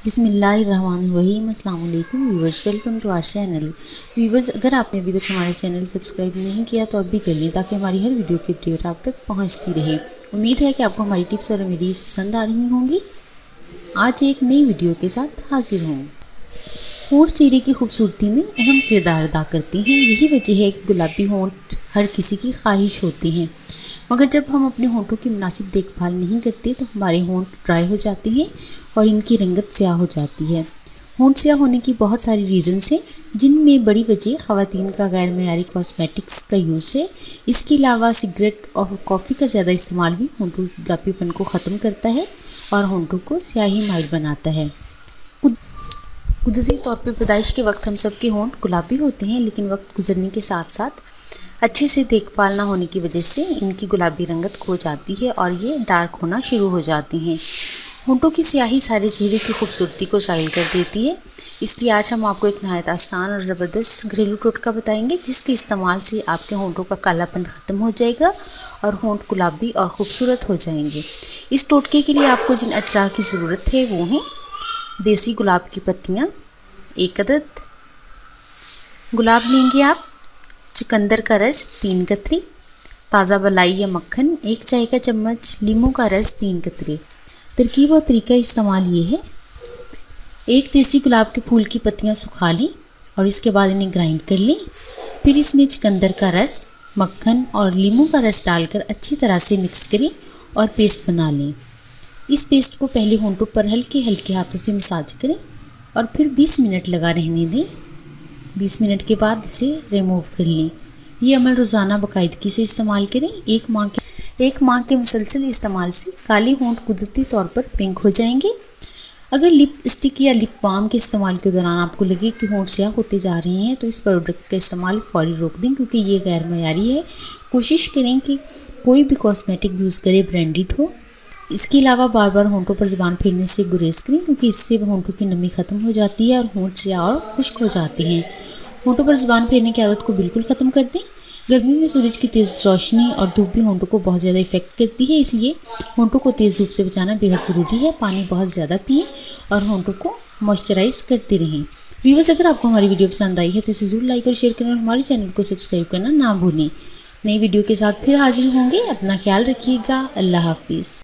बिस्मिल्लाहिर्रहमानिर्रहीम। अस्सलाम वालेकुम viewers, welcome to our channel. Viewers, अगर आपने अभी तक हमारे चैनल सब्सक्राइब नहीं किया तो अब भी कर लें ताकि हमारी हर वीडियो की अपडेट आप तक पहुंचती रहे। उम्मीद है कि आपको हमारी टिप्स और रेमेडीज़ पसंद आ रही होंगी। आज एक नई वीडियो के साथ हाजिर हूँ। होंठ चेहरे की खूबसूरती में अहम किरदार अदा करते हैं। यही वजह है कि गुलाबी होंठ हर किसी की ख्वाहिश होती हैं, मगर जब हम अपने होंठों की मुनासिब देखभाल नहीं करते तो हमारे होंठ ड्राई हो जाते हैं और इनकी रंगत स्याह हो जाती है। होंठ स्याह होने की बहुत सारी रीज़न्स हैं, जिनमें बड़ी वजह ख़वातीन का गैर मयारी कॉस्मेटिक्स का यूज़ है। इसके अलावा सिगरेट और कॉफ़ी का ज़्यादा इस्तेमाल भी होंठों के गुलाबीपन को ख़त्म करता है और होंठों को स्याही माइल बनाता है। कुदरती तौर पर पैदाइश के वक्त हम सबके होंठ गुलाबी होते हैं, लेकिन वक्त गुजरने के साथ साथ अच्छे से देखभाल ना होने की वजह से इनकी गुलाबी रंगत खो जाती है और ये डार्क होना शुरू हो जाती हैं। होंठों की स्याही सारे चेहरे की खूबसूरती को ज़ाहिर कर देती है। इसलिए आज हम आपको एक नहायत आसान और ज़बरदस्त घरेलू टोटका बताएंगे, जिसके इस्तेमाल से आपके होंठों का कालापन ख़त्म हो जाएगा और होंठ गुलाबी और ख़ूबसूरत हो जाएंगे। इस टोटके के लिए आपको जिन अज्जा की ज़रूरत है वो हैं देसी गुलाब की पत्तियाँ 1 अदद, गुलाब लेंगे आप, चुकंदर का रस 3 कतरी, ताज़ा मलाई या मक्खन 1 चाय का चम्मच, लीमू का रस 3 कतरे। तरकीब और तरीका इस्तेमाल ये है। एक देसी गुलाब के फूल की पत्तियाँ सुखा लें और इसके बाद इन्हें ग्राइंड कर लें। फिर इसमें चुकंदर का रस, मक्खन और लीमू का रस डालकर अच्छी तरह से मिक्स करें और पेस्ट बना लें। इस पेस्ट को पहले होंठों पर हल्के हल्के हाथों से मसाज करें और फिर 20 मिनट लगा रहने दें। 20 मिनट के बाद इसे रिमूव कर लें। ये अमल रोज़ाना बाकायदगी से इस्तेमाल करें। एक माह के मुसलसल इस्तेमाल से काले होंठ कुदरती तौर पर पिंक हो जाएंगे। अगर लिप स्टिक या लिप बाम के इस्तेमाल के दौरान आपको लगे कि होंठ स्याह होते जा रहे हैं तो इस प्रोडक्ट का इस्तेमाल फौरी रोक दें, क्योंकि ये गैर मयारी है। कोशिश करें कि कोई भी कॉस्मेटिक यूज़ करें ब्रांडेड हो। इसके अलावा बार बार होंठों पर ज़ुबान फेरने से गुरेज करें, क्योंकि इससे होंठों की नमी ख़त्म हो जाती है और होंठ स्याह और खुश्क हो जाते हैं। होंठों पर ज़ुबान फेरने की आदत को बिल्कुल ख़त्म कर दें। गर्मी में सूरज की तेज़ रोशनी और धूप भी होंठों को बहुत ज़्यादा इफेक्ट करती है, इसलिए होंठों को तेज़ धूप से बचाना बेहद ज़रूरी है। पानी बहुत ज़्यादा पिएं और होंठों को मॉइस्चराइज करते रहें। व्यूअर्स, अगर आपको हमारी वीडियो पसंद आई है तो इसे ज़रूर लाइक और शेयर करें और हमारे चैनल को सब्सक्राइब करना ना भूलें। नई वीडियो के साथ फिर हाजिर होंगे। अपना ख्याल रखिएगा। अल्लाह हाफिज़।